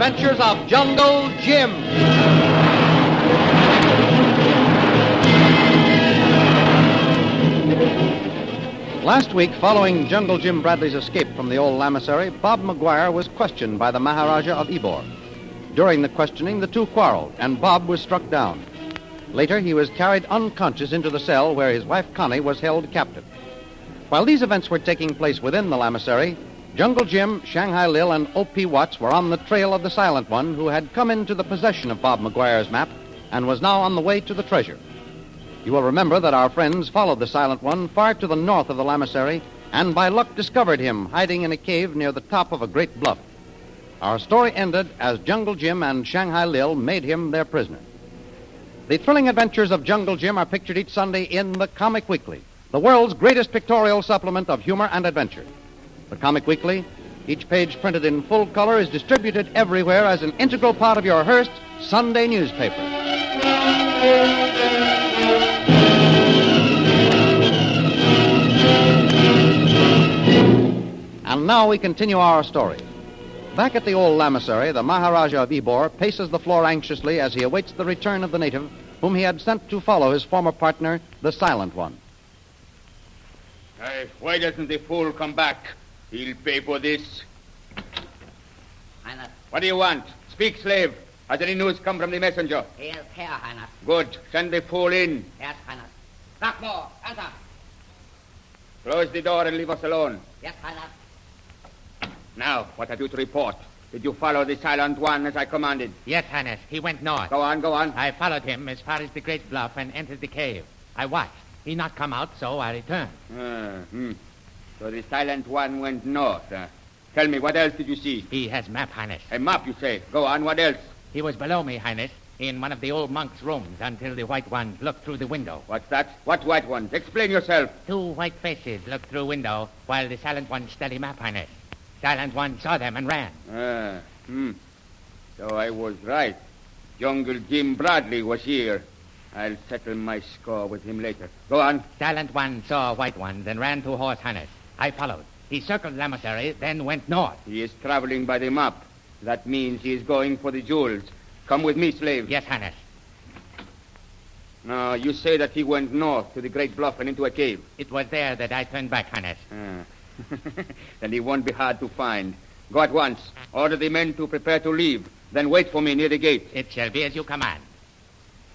adventures of Jungle Jim. Last week, following Jungle Jim Bradley's escape from the old lamasery, Bob McGuire was questioned by the Maharaja of Ybor. During the questioning, the two quarreled, and Bob was struck down. Later, he was carried unconscious into the cell where his wife Connie was held captive. While these events were taking place within the lamasery, Jungle Jim, Shanghai Lil, and O.P. Watts were on the trail of the Silent One, who had come into the possession of Bob McGuire's map and was now on the way to the treasure. You will remember that our friends followed the Silent One far to the north of the lamasery and by luck discovered him hiding in a cave near the top of a great bluff. Our story ended as Jungle Jim and Shanghai Lil made him their prisoner. The thrilling adventures of Jungle Jim are pictured each Sunday in the Comic Weekly, the world's greatest pictorial supplement of humor and adventure. The Comic Weekly, each page printed in full color, is distributed everywhere as an integral part of your Hearst Sunday newspaper. And now we continue our story. Back at the old lamasery, the Maharaja of Ybor paces the floor anxiously as he awaits the return of the native whom he had sent to follow his former partner, the Silent One. Why doesn't the fool come back? He'll pay for this. Highness. What do you want? Speak, slave. Has any news come from the messenger? He is here, Highness. Good. Send the fool in. Yes, Highness. Lockmore, enter. Close the door and leave us alone. Yes, Highness. Now, what have you to report? Did you follow the Silent One as I commanded? Yes, Highness. He went north. Go on. I followed him as far as the great bluff and entered the cave. I watched. He not come out, so I returned. So the Silent One went north. Tell me, what else did you see? He has map, Highness. A map, you say? Go on, what else? He was below me, Highness, in one of the old monks' rooms until the white ones looked through the window. What's that? What white ones? Explain yourself. Two white faces looked through window while the Silent One studied map, Highness. Silent One saw them and ran. So I was right. Jungle Jim Bradley was here. I'll settle my score with him later. Go on. Silent One saw white ones and ran to horse, Highness. I followed. He circled lamasery, then went north. He is traveling by the map. That means he is going for the jewels. Come with me, slave. Yes, Highness. Now, you say that he went north to the great bluff and into a cave. It was there that I turned back, Highness. Then he won't be hard to find. Go at once. Order the men to prepare to leave. Then wait for me near the gate. It shall be as you command.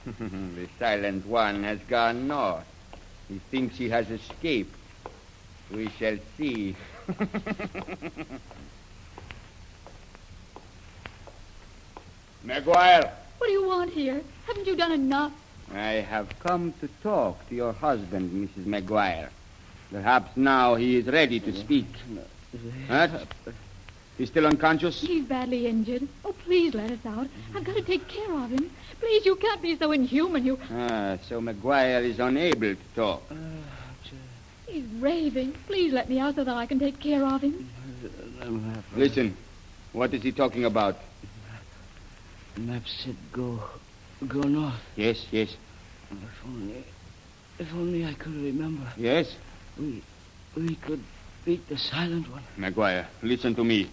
The Silent One has gone north. He thinks he has escaped. We shall see. McGuire. What do you want here? Haven't you done enough? I have come to talk to your husband, Mrs. McGuire. Perhaps now he is ready to speak. What? He's still unconscious? He's badly injured. Oh, please let us out. I've got to take care of him. Please, you can't be so inhuman. So McGuire is unable to talk. He's raving. Please let me out so that I can take care of him. Listen, what is he talking about? Map said go north. Yes. If only I could remember. Yes? We could beat the Silent One. McGuire, listen to me.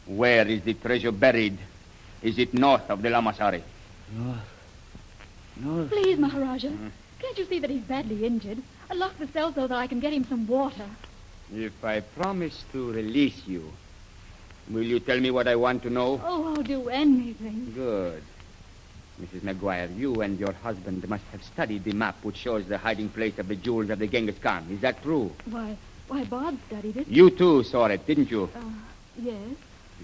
Where is the treasure buried? Is it north of the lamasery? North. Please, Maharaja. Can't you see that he's badly injured? I locked the cell so that I can get him some water. If I promise to release you, will you tell me what I want to know? Oh, I'll do anything. Good. Mrs. McGuire, you and your husband must have studied the map which shows the hiding place of the jewels of the Genghis Khan. Is that true? Why, Bob studied it. You too saw it, didn't you? Yes.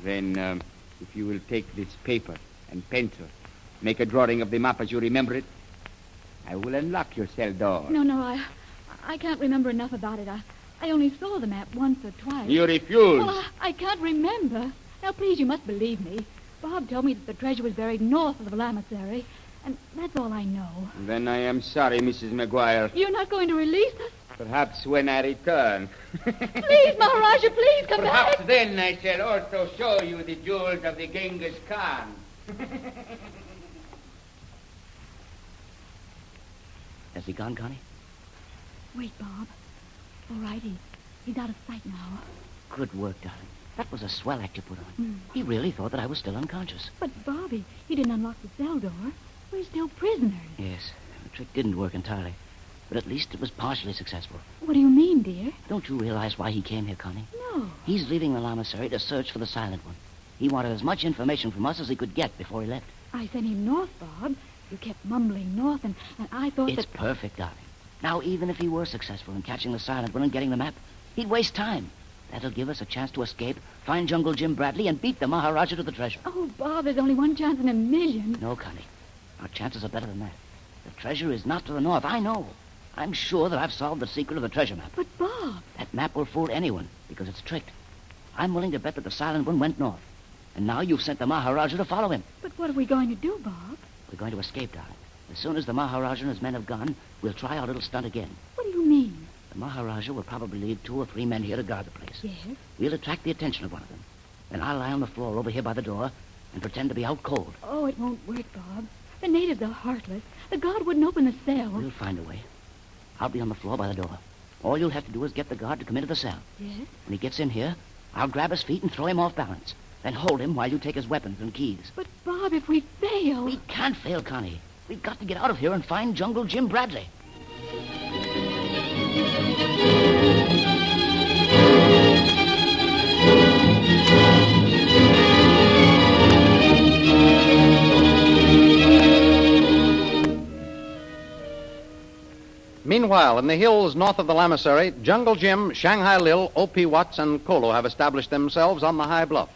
Then, if you will take this paper and pencil, make a drawing of the map as you remember it, I will unlock your cell door. No, I can't remember enough about it. I only saw the map once or twice. You refuse. Well, I can't remember. Now, please, you must believe me. Bob told me that the treasure was buried north of the lamasery, and that's all I know. Then I am sorry, Mrs. McGuire. You're not going to release us? Perhaps when I return. Please, Maharaja, please come Perhaps back. then I shall also show you the jewels of the Genghis Khan. Has he gone, Connie? Wait, Bob. All right, he's out of sight now. Good work, darling. That was a swell act you put on. He really thought that I was still unconscious. But, Bobby, he didn't unlock the cell door. We're still prisoners. Yes, the trick didn't work entirely. But at least it was partially successful. What do you mean, dear? Don't you realize why he came here, Connie? No. He's leaving the Lamasery to search for the Silent One. He wanted as much information from us as he could get before he left. I sent him north, Bob. You kept mumbling north, and I thought It's that... perfect, darling. Now, even if he were successful in catching the Silent One and getting the map, he'd waste time. That'll give us a chance to escape, find Jungle Jim Bradley, and beat the Maharaja to the treasure. Oh, Bob, there's only one chance in a million. No, Connie. Our chances are better than that. The treasure is not to the north, I know. I'm sure that I've solved the secret of the treasure map. But, Bob... That map will fool anyone, because it's tricked. I'm willing to bet that the Silent One went north. And now you've sent the Maharaja to follow him. But what are we going to do, Bob? We're going to escape, darling. As soon as the Maharaja and his men have gone, we'll try our little stunt again. What do you mean? The Maharaja will probably leave 2 or 3 men here to guard the place. Yes? We'll attract the attention of one of them. Then I'll lie on the floor over here by the door and pretend to be out cold. Oh, it won't work, Bob. The natives are heartless. The guard wouldn't open the cell. We'll find a way. I'll be on the floor by the door. All you'll have to do is get the guard to come into the cell. Yes? When he gets in here, I'll grab his feet and throw him off balance. Then hold him while you take his weapons and keys. But, Bob, if we fail... We can't fail, Connie. We've got to get out of here and find Jungle Jim Bradley. Meanwhile, in the hills north of the Lamasery, Jungle Jim, Shanghai Lil, O.P. Watts, and Kolo have established themselves on the high bluff.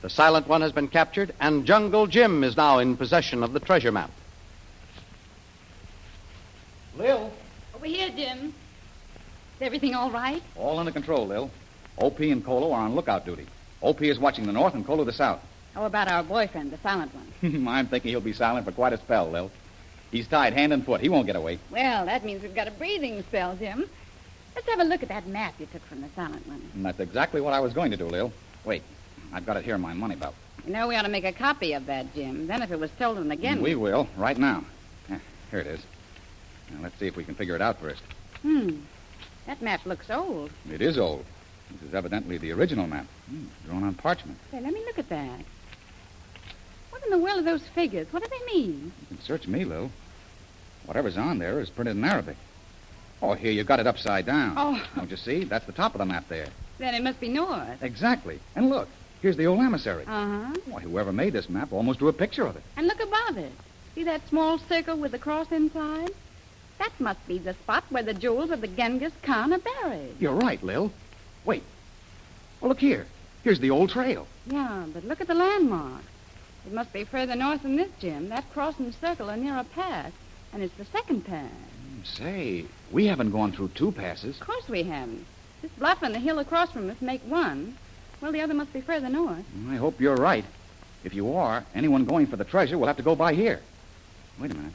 The Silent One has been captured, and Jungle Jim is now in possession of the treasure map. Lil, Over here, Jim. Is everything all right? all under control, Lil. O.P. and Kolo are on lookout duty. O.P. is watching the north and Kolo the south. How about our boyfriend, the silent one? I'm thinking he'll be silent for quite a spell, Lil. He's tied hand and foot. He won't get away. Well, that means we've got a breathing spell, Jim. Let's have a look at that map you took from the silent one. And that's exactly what I was going to do, Lil. Wait, I've got it here in my money belt. You know, we ought to make a copy of that, Jim. Then if it was stolen again... We will, right now. Here it is. Now, let's see if we can figure it out first. That map looks old. It is old. This is evidently the original map, drawn on parchment. Say, let me look at that. What in the world are those figures? What do they mean? You can search me, Lil. Whatever's on there is printed in Arabic. Oh, here, you got it upside down. Oh. Don't you see? That's the top of the map there. Then it must be north. Exactly. And look, here's the old emissary. Uh-huh. Why, whoever made this map almost drew a picture of it. And look above it. See that small circle with the cross inside? That must be the spot where the jewels of the Genghis Khan are buried. You're right, Lil. Wait. Oh, look here. Here's the old trail. Yeah, but look at the landmark. It must be further north than this, Jim. That cross and circle are near a pass, and it's the second pass. Say, we haven't gone through 2 passes. Of course we haven't. This bluff and the hill across from us make one. Well, the other must be further north. I hope you're right. If you are, anyone going for the treasure will have to go by here. Wait a minute.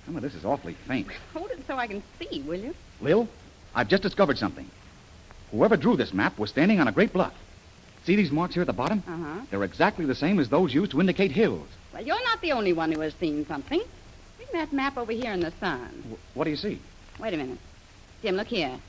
Some of this is awfully faint. Hold it so I can see, will you? Lil, I've just discovered something. Whoever drew this map was standing on a great bluff. See these marks here at the bottom? Uh-huh. They're exactly the same as those used to indicate hills. Well, you're not the only one who has seen something. Bring that map over here in the sun. What do you see? Wait a minute. Jim, look here.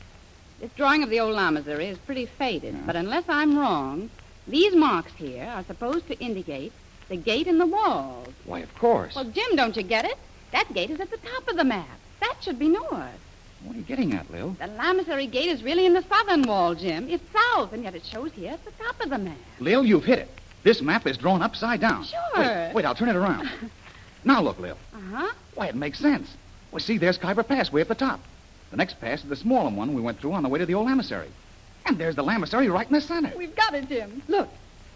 This drawing of the old Lamasery is pretty faded, but unless I'm wrong, these marks here are supposed to indicate the gate in the walls. Why, of course. Well, Jim, don't you get it? That gate is at the top of the map. That should be north. What are you getting at, Lil? The Lamasery gate is really in the southern wall, Jim. It's south, and yet it shows here at the top of the map. Lil, you've hit it. This map is drawn upside down. Sure. Wait, I'll turn it around. Now look, Lil. Uh-huh. Why, it makes sense. Well, see, there's Khyber Pass way at the top. The next pass is the smaller one we went through on the way to the old Lamasery. And there's the Lamasery right in the center. We've got it, Jim. Look,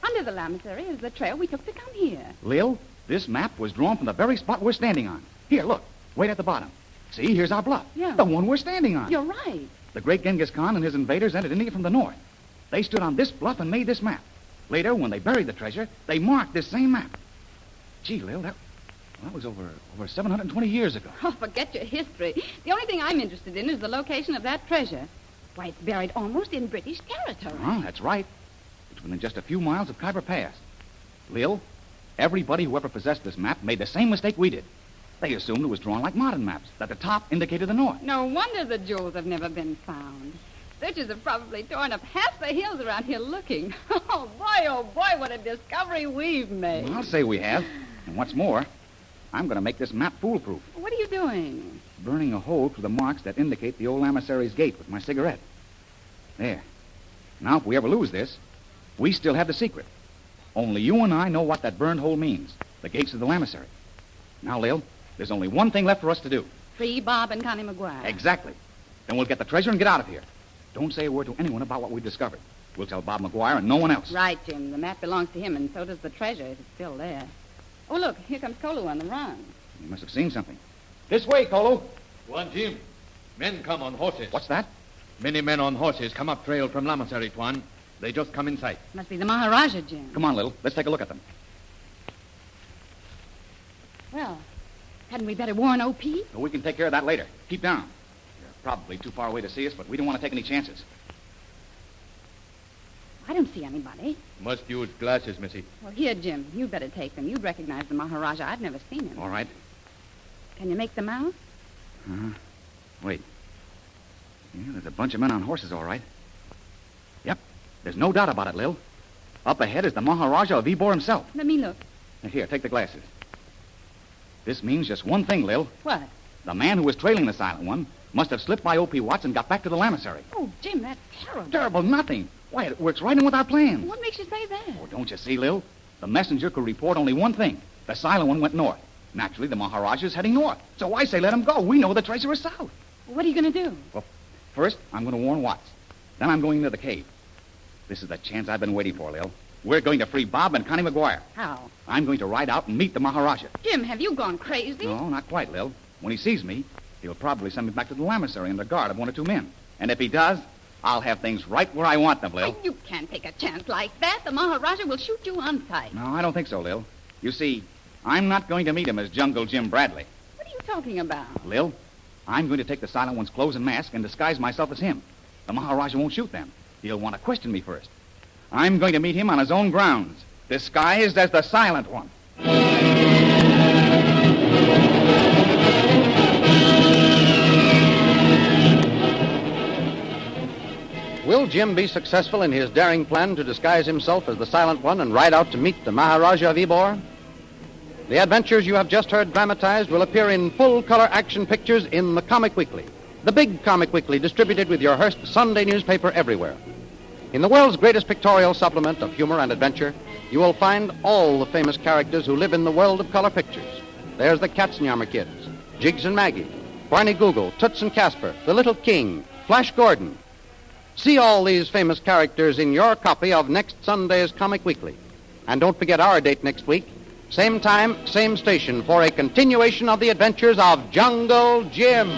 under the Lamasery is the trail we took to come here. Lil, this map was drawn from the very spot we're standing on. Here, look, right at the bottom. See, here's our bluff. Yeah. The one we're standing on. You're right. The great Genghis Khan and his invaders entered India from the north. They stood on this bluff and made this map. Later, when they buried the treasure, they marked this same map. Gee, Lil, that was over 720 years ago. Oh, forget your history. The only thing I'm interested in is the location of that treasure. Why, it's buried almost in British territory. Oh, that's right. It's within just a few miles of Khyber Pass. Lil, everybody who ever possessed this map made the same mistake we did. They assumed it was drawn like modern maps, that the top indicated the north. No wonder the jewels have never been found. Searchers have probably torn up half the hills around here looking. Oh, boy, what a discovery we've made. I'll say we have. And what's more, I'm going to make this map foolproof. What are you doing? Burning a hole through the marks that indicate the old emissary's gate with my cigarette. There. Now, if we ever lose this, we still have the secret. Only you and I know what that burned hole means. The gates of the emissary. Now, Lil, there's only one thing left for us to do. Free Bob and Connie McGuire. Exactly. Then we'll get the treasure and get out of here. Don't say a word to anyone about what we've discovered. We'll tell Bob McGuire and no one else. Right, Jim. The map belongs to him, and so does the treasure, if it's still there. Oh, look, here comes Kolu on the run. He must have seen something. This way, Kolu. One Jim. Men come on horses. What's that? Many men on horses come up trail from Lamasery, Tuan. They just come in sight. Must be the Maharaja, Jim. Come on, Lil. Let's take a look at them. Well, hadn't we better warn O.P.? So we can take care of that later. Keep down. They're probably too far away to see us, but we don't want to take any chances. I don't see anybody. Must use glasses, Missy. Well, here, Jim, you'd better take them. You'd recognize the Maharaja. I've never seen him. All right. Can you make them out? Wait. Yeah, there's a bunch of men on horses, all right. Yep. There's no doubt about it, Lil. Up ahead is the Maharaja of Ybor himself. Let me look. Here, take the glasses. This means just one thing, Lil. What? The man who was trailing the Silent One must have slipped by O.P. Watts and got back to the Lamasery. Oh, Jim, that's terrible. Terrible nothing. Why, it works right in with our plans. What makes you say that? Oh, don't you see, Lil? The messenger could report only one thing. The Silent One went north. Naturally, the Maharaja's heading north. So I say let him go. We know the treasure is south. What are you going to do? Well, first, I'm going to warn Watts. Then I'm going into the cave. This is the chance I've been waiting for, Lil. We're going to free Bob and Connie McGuire. How? I'm going to ride out and meet the Maharaja. Jim, have you gone crazy? No, not quite, Lil. When he sees me, he'll probably send me back to the Lamasery under guard of one or two men. And if he does, I'll have things right where I want them, Lil. Oh, you can't take a chance like that. The Maharaja will shoot you on sight. No, I don't think so, Lil. You see, I'm not going to meet him as Jungle Jim Bradley. What are you talking about? Lil, I'm going to take the Silent One's clothes and mask and disguise myself as him. The Maharaja won't shoot them. He'll want to question me first. I'm going to meet him on his own grounds, disguised as the Silent One. Will Jim be successful in his daring plan to disguise himself as the Silent One and ride out to meet the Maharaja of Ybor? The adventures you have just heard dramatized will appear in full-color action pictures in the Comic Weekly, the big Comic Weekly distributed with your Hearst Sunday newspaper everywhere. In the world's greatest pictorial supplement of humor and adventure, you will find all the famous characters who live in the world of color pictures. There's the Katzenjammer Kids, Jiggs and Maggie, Barney Google, Toots and Casper, the Little King, Flash Gordon. See all these famous characters in your copy of next Sunday's Comic Weekly. And don't forget our date next week, same time, same station, for a continuation of the adventures of Jungle Jim.